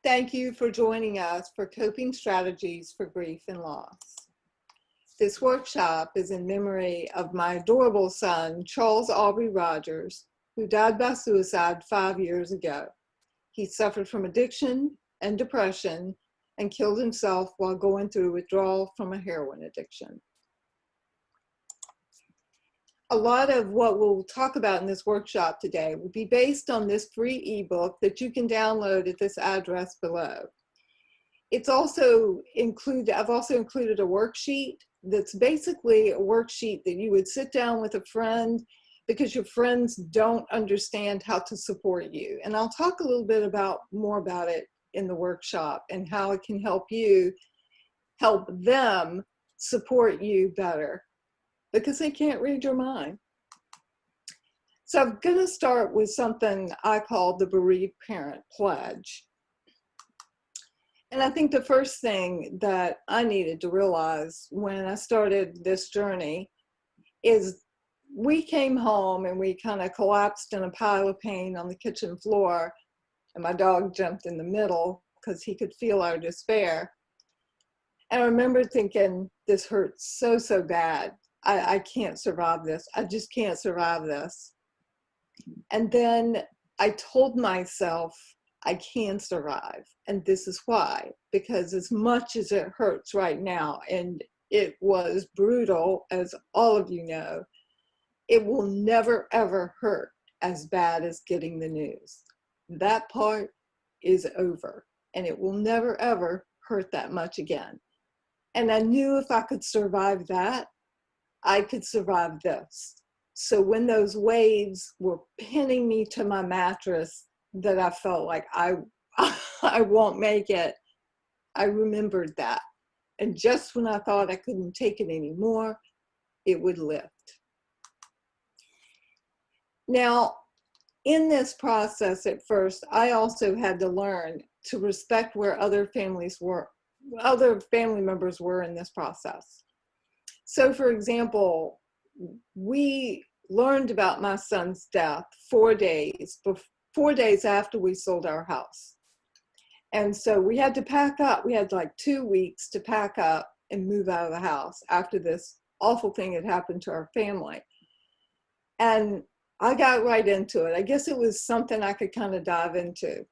Thank you for joining us for Coping Strategies for Grief and Loss. This workshop is in memory of my adorable son, Charles Aubrey Rogers, who died by suicide 5 years ago. He suffered from addiction and depression and killed himself while going through withdrawal from a heroin addiction. A lot of what we'll talk about in this workshop today will be based on this free ebook that you can download at this address below. It's also I've also included a worksheet that's basically a worksheet that you would sit down with a friend because your friends don't understand how to support you. And I'll talk a little bit more about it in the workshop and how it can help you help them support you better, because they can't read your mind. So I'm going to start with something I call the bereaved parent pledge. And I think the first thing that I needed to realize when I started this journey is we came home and we kind of collapsed in a pile of pain on the kitchen floor, and my dog jumped in the middle because he could feel our despair. And I remember thinking, this hurts so, so bad. I can't survive this. I just can't survive this. And then I told myself I can survive. And this is why, because as much as it hurts right now, and it was brutal, as all of you know, it will never ever hurt as bad as getting the news. That part is over, and it will never ever hurt that much again. And I knew if I could survive that, I could survive this. So when those waves were pinning me to my mattress that I felt like I won't make it, I remembered that. And just when I thought I couldn't take it anymore, it would lift. Now, in this process at first, I also had to learn to respect where other family members were in this process. So for example, we learned about my son's death 4 days after we sold our house. And so we had to pack up. We had like 2 weeks to pack up and move out of the house after this awful thing had happened to our family. And I got right into it. I guess it was something I could kind of dive into.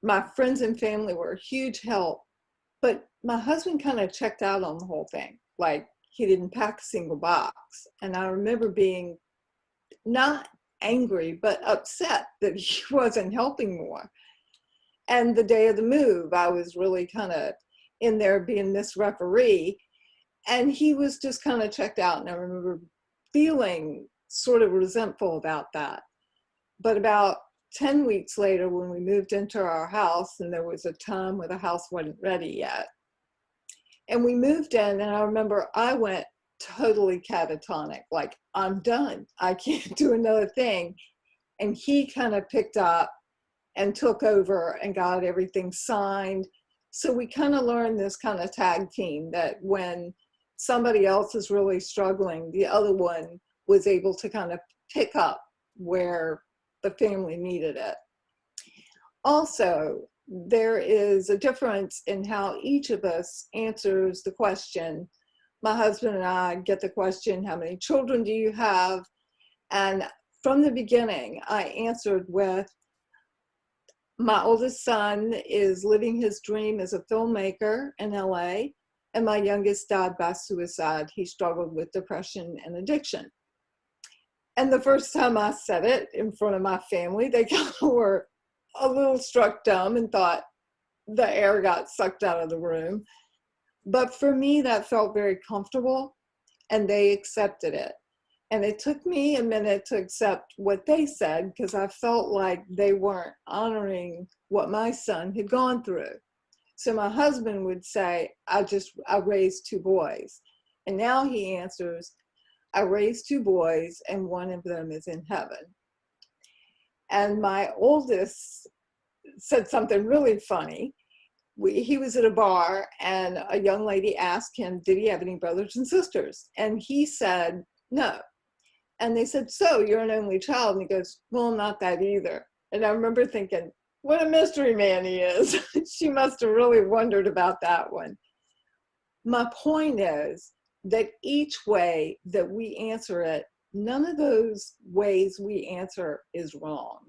My friends and family were a huge help, but my husband kind of checked out on the whole thing. Like, he didn't pack a single box. And I remember being not angry, but upset that he wasn't helping more. And the day of the move, I was really kind of in there being this referee, and he was just kind of checked out. And I remember feeling sort of resentful about that. But about 10 weeks later, when we moved into our house, and there was a time where the house wasn't ready yet, and we moved in, and I remember I went totally catatonic, like, I'm done. I can't do another thing. And he kind of picked up and took over and got everything signed. So we kind of learned this kind of tag team that when somebody else is really struggling, the other one was able to kind of pick up where the family needed it. Also, there is a difference in how each of us answers the question. My husband and I get the question, how many children do you have? And from the beginning, I answered with, my oldest son is living his dream as a filmmaker in LA, and my youngest died by suicide. He struggled with depression and addiction. And the first time I said it in front of my family, they kind of were a little struck dumb and thought the air got sucked out of the room. But for me, that felt very comfortable, and they accepted it. And it took me a minute to accept what they said, because I felt like they weren't honoring what my son had gone through. So my husband would say, I raised 2 boys. And now he answers, I raised 2 boys, and one of them is in heaven. And my oldest said something really funny. He was at a bar, and a young lady asked him, did he have any brothers and sisters? And he said, no. And they said, so you're an only child? And he goes, well, not that either. And I remember thinking, What a mystery man he is. She must have really wondered about that one. My point is that each way that we answer it, none of those ways we answer is wrong.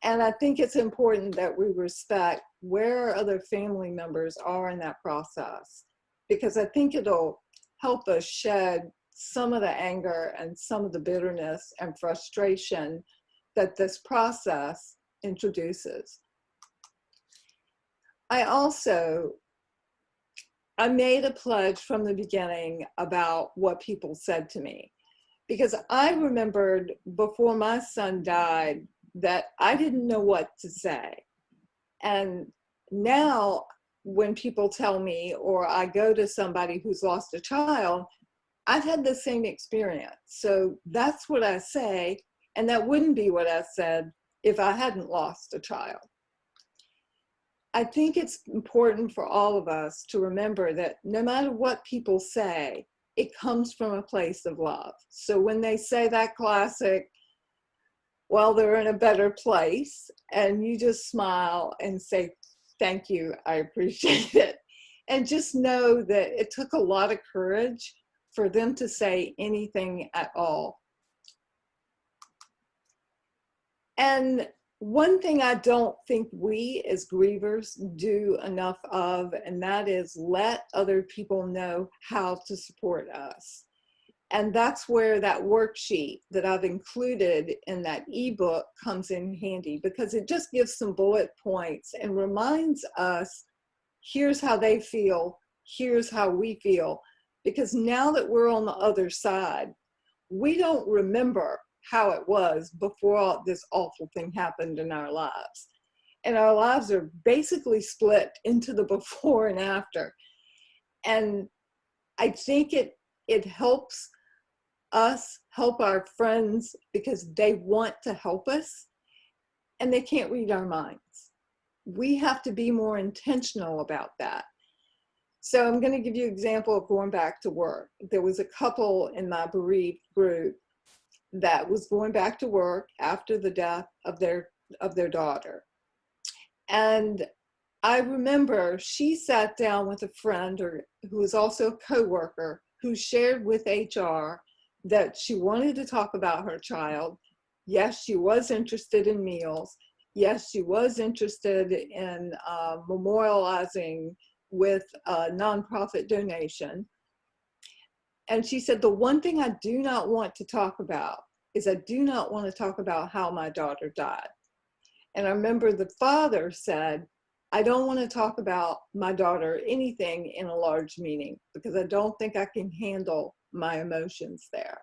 And I think it's important that we respect where other family members are in that process, because I think it'll help us shed some of the anger and some of the bitterness and frustration that this process introduces. I made a pledge from the beginning about what people said to me, because I remembered before my son died that I didn't know what to say. And now when people tell me, or I go to somebody who's lost a child, I've had the same experience. So that's what I say, and that wouldn't be what I said if I hadn't lost a child. I think it's important for all of us to remember that no matter what people say, it comes from a place of love. So when they say that classic, well, they're in a better place, and you just smile and say, thank you, I appreciate it. And just know that it took a lot of courage for them to say anything at all. And one thing I don't think we as grievers do enough of, and that is let other people know how to support us. And that's where that worksheet that I've included in that ebook comes in handy, because it just gives some bullet points and reminds us, here's how they feel, here's how we feel. Because now that we're on the other side, we don't remember how it was before all this awful thing happened in our lives. And our lives are basically split into the before and after. And I think it helps us help our friends, because they want to help us and they can't read our minds. We have to be more intentional about that. So I'm going to give you an example of going back to work. There was a couple in my bereaved group that was going back to work after the death of their daughter. And I remember she sat down with a friend who was also a coworker, who shared with HR that she wanted to talk about her child. Yes, she was interested in meals. Yes, she was interested in memorializing with a nonprofit donation. And she said, the one thing I do not want to talk about is I do not want to talk about how my daughter died. And I remember the father said, I don't want to talk about my daughter anything in a large meeting, because I don't think I can handle my emotions there.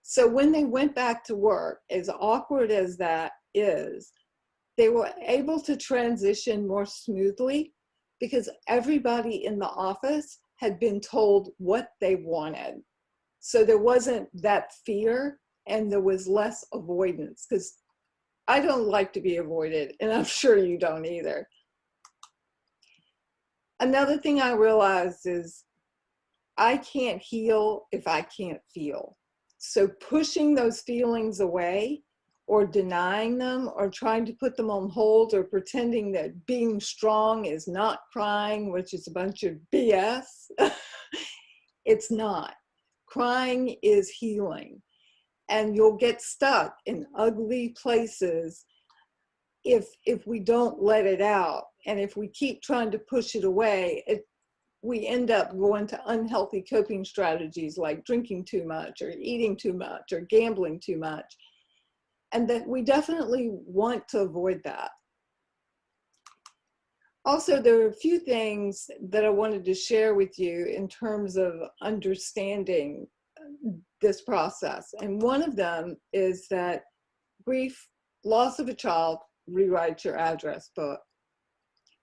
So when they went back to work, as awkward as that is, they were able to transition more smoothly, because everybody in the office had been told what they wanted. So there wasn't that fear, and there was less avoidance, because I don't like to be avoided, and I'm sure you don't either. Another thing I realized is I can't heal if I can't feel. So pushing those feelings away, or denying them, or trying to put them on hold, or pretending that being strong is not crying, which is a bunch of BS. It's not. Crying is healing. And you'll get stuck in ugly places if we don't let it out. And if we keep trying to push it away, we end up going to unhealthy coping strategies like drinking too much, or eating too much, or gambling too much. And that we definitely want to avoid that. Also, there are a few things that I wanted to share with you in terms of understanding this process. And one of them is that grief, loss of a child, rewrites your address book.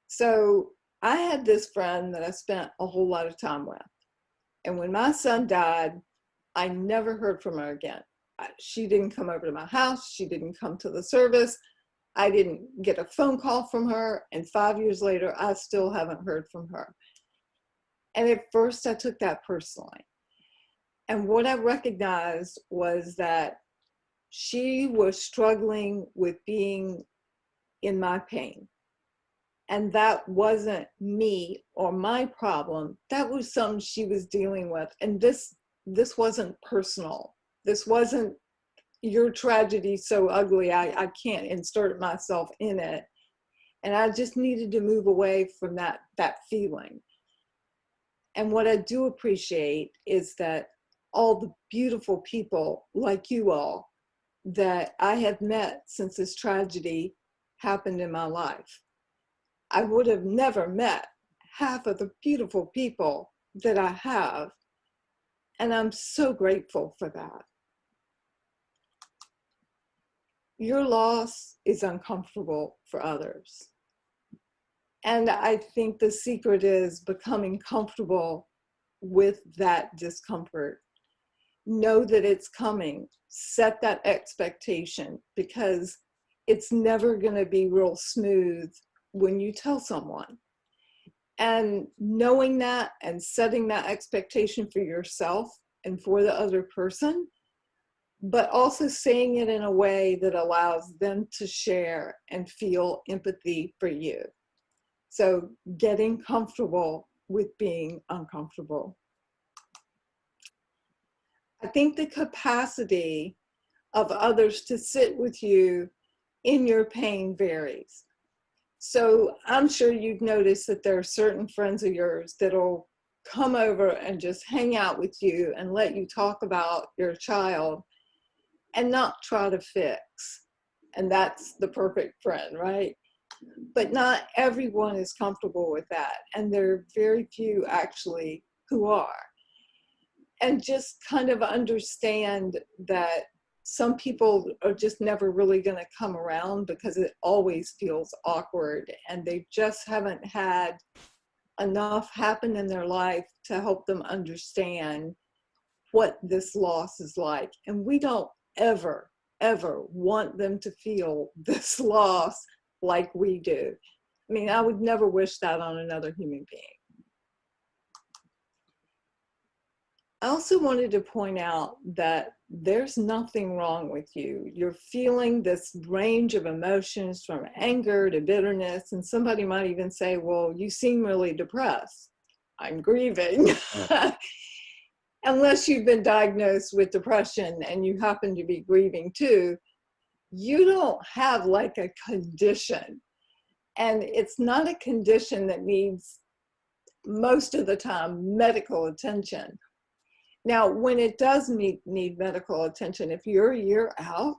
So I had this friend that I spent a whole lot of time with. And when my son died, I never heard from her again. She didn't come over to my house. She didn't come to the service. I didn't get a phone call from her. And 5 years later, I still haven't heard from her. And at first I took that personally. And what I recognized was that she was struggling with being in my pain. And that wasn't me or my problem. That was something she was dealing with. And this wasn't personal. This wasn't your tragedy so ugly, I can't insert myself in it. And I just needed to move away from that feeling. And what I do appreciate is that all the beautiful people like you all that I have met since this tragedy happened in my life. I would have never met half of the beautiful people that I have. And I'm so grateful for that. Your loss is uncomfortable for others. And I think the secret is becoming comfortable with that discomfort. Know that it's coming. Set that expectation, because it's never going to be real smooth when you tell someone. And knowing that and setting that expectation for yourself and for the other person, but also saying it in a way that allows them to share and feel empathy for you. So getting comfortable with being uncomfortable. I think the capacity of others to sit with you in your pain varies. So I'm sure you've noticed that there are certain friends of yours that'll come over and just hang out with you and let you talk about your child and not try to fix. And that's the perfect friend, right? But not everyone is comfortable with that. And there are very few actually who are. And just kind of understand that some people are just never really going to come around because it always feels awkward and they just haven't had enough happen in their life to help them understand what this loss is like. And we don't ever want them to feel this loss like we do. I mean, I would never wish that on another human being. I also wanted to point out that there's nothing wrong with you. You're feeling this range of emotions from anger to bitterness, and somebody might even say, well, you seem really depressed. I'm grieving. Unless you've been diagnosed with depression and you happen to be grieving too, you don't have like a condition. And it's not a condition that needs, most of the time, medical attention. Now, when it does need medical attention, if you're a year out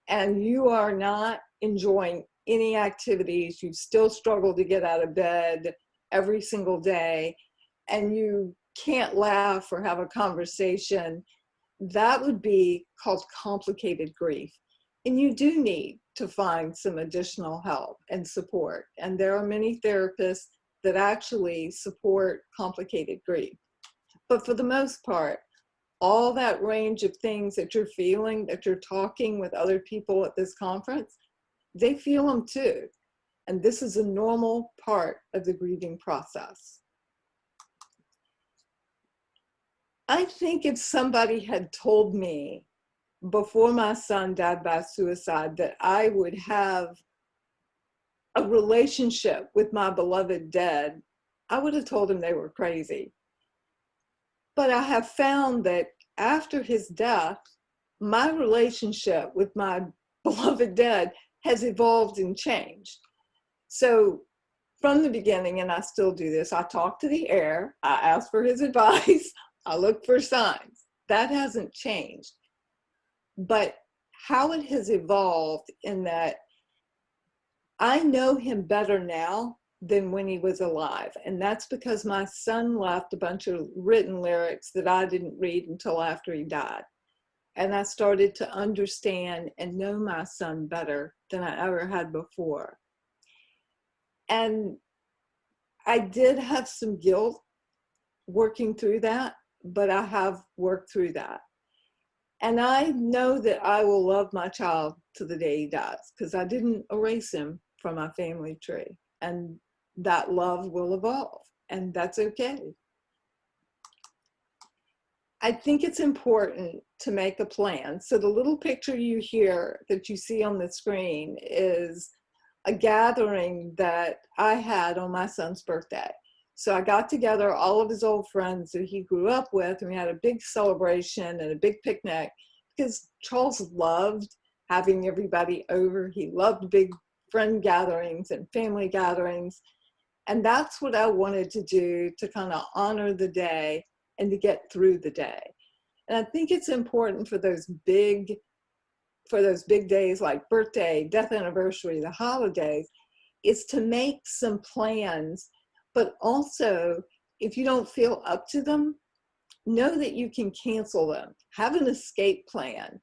and you are not enjoying any activities, you still struggle to get out of bed every single day, and you can't laugh or have a conversation, that would be called complicated grief. And you do need to find some additional help and support. And there are many therapists that actually support complicated grief. But for the most part, all that range of things that you're feeling, that you're talking with other people at this conference, they feel them too. And this is a normal part of the grieving process. I think if somebody had told me before my son died by suicide that I would have a relationship with my beloved dead, I would have told him they were crazy. But I have found that after his death, my relationship with my beloved dead has evolved and changed. So from the beginning, and I still do this, I talk to the air, I ask for his advice, I look for signs. That hasn't changed. But how it has evolved in that I know him better now than when he was alive. And that's because my son left a bunch of written lyrics that I didn't read until after he died. And I started to understand and know my son better than I ever had before. And I did have some guilt working through that, but I have worked through that. And I know that I will love my child to the day he dies, because I didn't erase him from my family tree. And that love will evolve, and that's okay. I think it's important to make a plan. So the little picture you hear that you see on the screen is a gathering that I had on my son's birthday. So I got together all of his old friends that he grew up with, and we had a big celebration and a big picnic because Charles loved having everybody over. He loved big friend gatherings and family gatherings. And that's what I wanted to do to kind of honor the day and to get through the day. And I think it's important for those big days like birthday, death anniversary, the holidays, is to make some plans, but also if you don't feel up to them, know that you can cancel them. Have an escape plan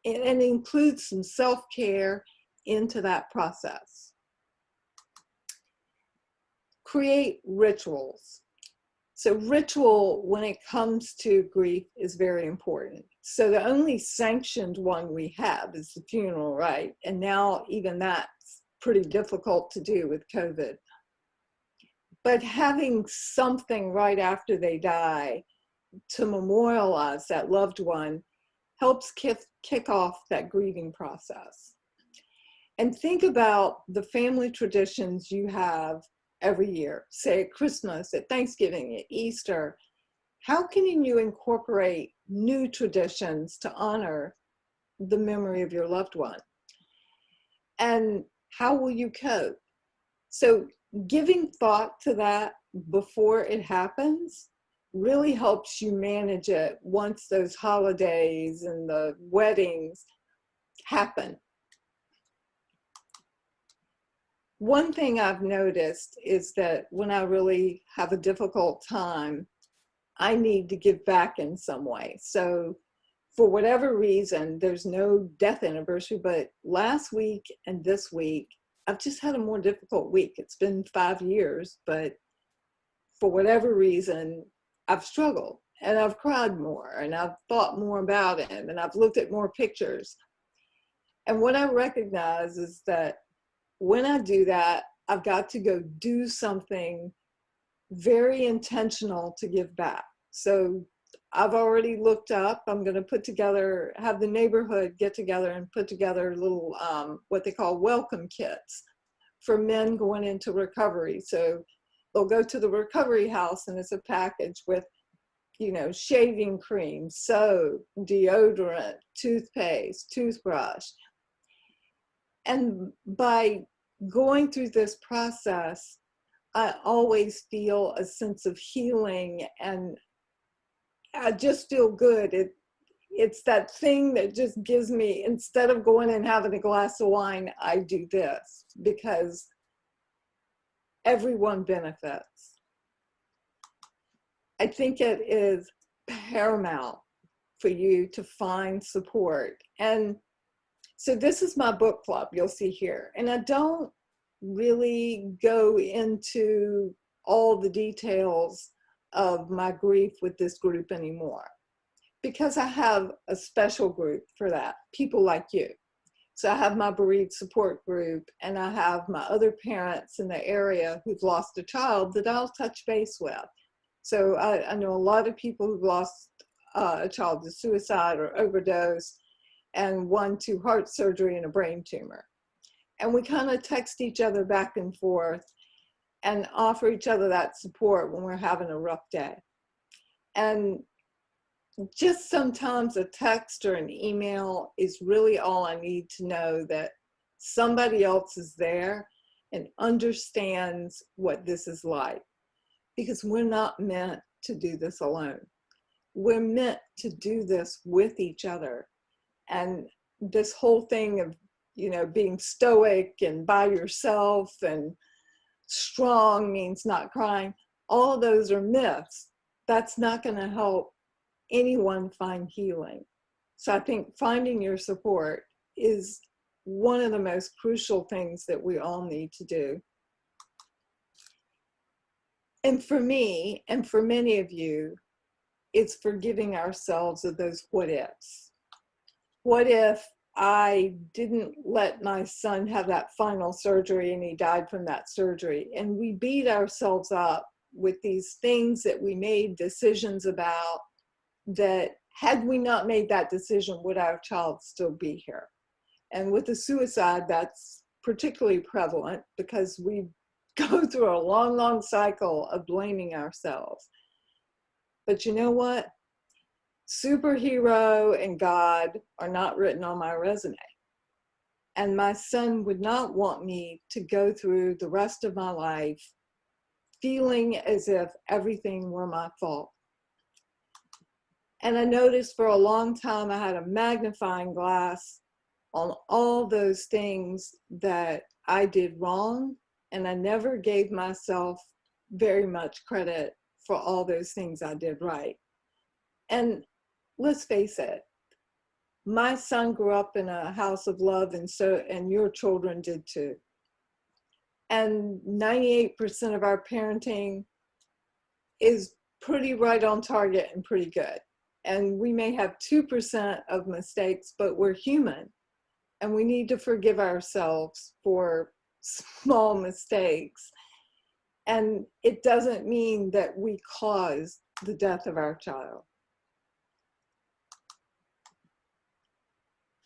and include some self-care into that process. Create rituals. So ritual, when it comes to grief, is very important. So the only sanctioned one we have is the funeral, right? And now even that's pretty difficult to do with COVID. But having something right after they die to memorialize that loved one helps kick off that grieving process. And think about the family traditions you have every year, say at Christmas, at Thanksgiving, at Easter. How can you incorporate new traditions to honor the memory of your loved one? And how will you cope? So giving thought to that before it happens really helps you manage it once those holidays and the weddings happen. One thing I've noticed is that when I really have a difficult time, I need to give back in some way. So for whatever reason, there's no death anniversary, but last week and this week, I've just had a more difficult week. It's been 5 years, but for whatever reason, I've struggled and I've cried more and I've thought more about him and I've looked at more pictures. And what I recognize is that when I do that, I've got to go do something very intentional to give back. So I've already looked up, I'm going to have the neighborhood get together and put together little, what they call welcome kits for men going into recovery. So they'll go to the recovery house and it's a package with, shaving cream, soap, deodorant, toothpaste, toothbrush. And by going through this process, I always feel a sense of healing and I just feel good. It's that thing that just gives me, instead of going and having a glass of wine, I do this because everyone benefits. I think it is paramount for you to find support. And so this is my book club, you'll see here. And I don't really go into all the details of my grief with this group anymore because I have a special group for that, people like you. So I have my bereaved support group and I have my other parents in the area who've lost a child that I'll touch base with. So I know a lot of people who've lost a child to suicide or overdose, and one to heart surgery and a brain tumor. And we kind of text each other back and forth and offer each other that support when we're having a rough day. And just sometimes a text or an email is really all I need to know that somebody else is there and understands what this is like. Because we're not meant to do this alone. We're meant to do this with each other. And this whole thing of, being stoic and by yourself and strong means not crying, all those are myths. That's not going to help anyone find healing. So I think finding your support is one of the most crucial things that we all need to do. And for me, and for many of you, it's forgiving ourselves of those what ifs. What if I didn't let my son have that final surgery and he died from that surgery? And we beat ourselves up with these things that we made decisions about that had we not made that decision, would our child still be here? And with the suicide, that's particularly prevalent because we go through a long, long cycle of blaming ourselves. But you know what? Superhero and God are not written on my resume. And my son would not want me to go through the rest of my life feeling as if everything were my fault. And I noticed for a long time I had a magnifying glass on all those things that I did wrong, and I never gave myself very much credit for all those things I did right. And let's face it, my son grew up in a house of love, and your children did too. And 98% of our parenting is pretty right on target and pretty good. And we may have 2% of mistakes, but we're human. And we need to forgive ourselves for small mistakes. And it doesn't mean that we caused the death of our child.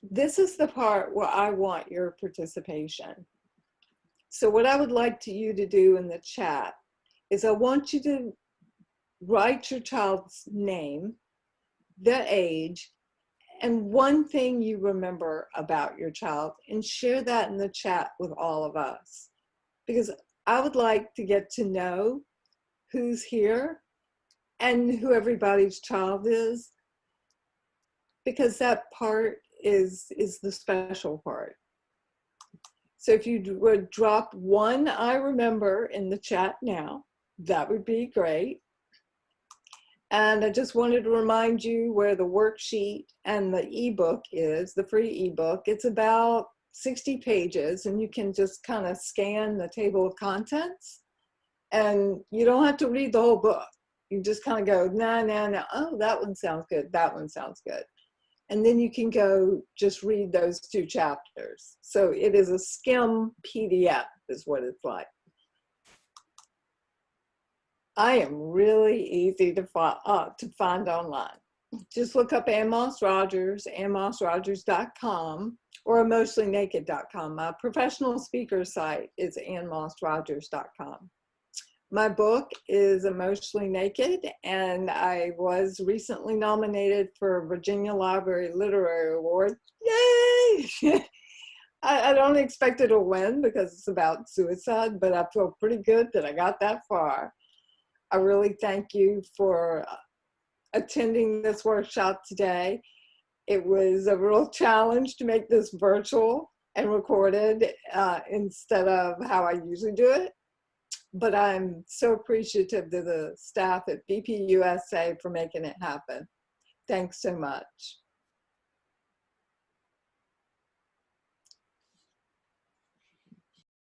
This is the part where I want your participation. So what I would like you to do in the chat is I want you to write your child's name, their age, and one thing you remember about your child, and share that in the chat with all of us. Because I would like to get to know who's here and who everybody's child is, because that part is the special part. So if you would drop one I remember in the chat now, that would be great. And I just wanted to remind you where the worksheet and the ebook is, the free ebook. It's about 60 pages, and you can just kind of scan the table of contents, and you don't have to read the whole book. You just kind of go, nah, nah, nah, oh, that one sounds good, that one sounds good. And then you can go just read those 2 chapters. So it is a skim PDF is what it's like. I am really easy to find online. Just look up Ann Moss Rogers, AnnMossRogers.com, or EmotionallyNaked.com. My professional speaker site is AnnMossRogers.com. My book is Emotionally Naked, and I was recently nominated for a Virginia Library Literary Award. Yay! I don't expect it to win because it's about suicide, but I feel pretty good that I got that far. I really thank you for attending this workshop today. It was a real challenge to make this virtual and recorded instead of how I usually do it. But I'm so appreciative to the staff at BPUSA for making it happen. Thanks so much.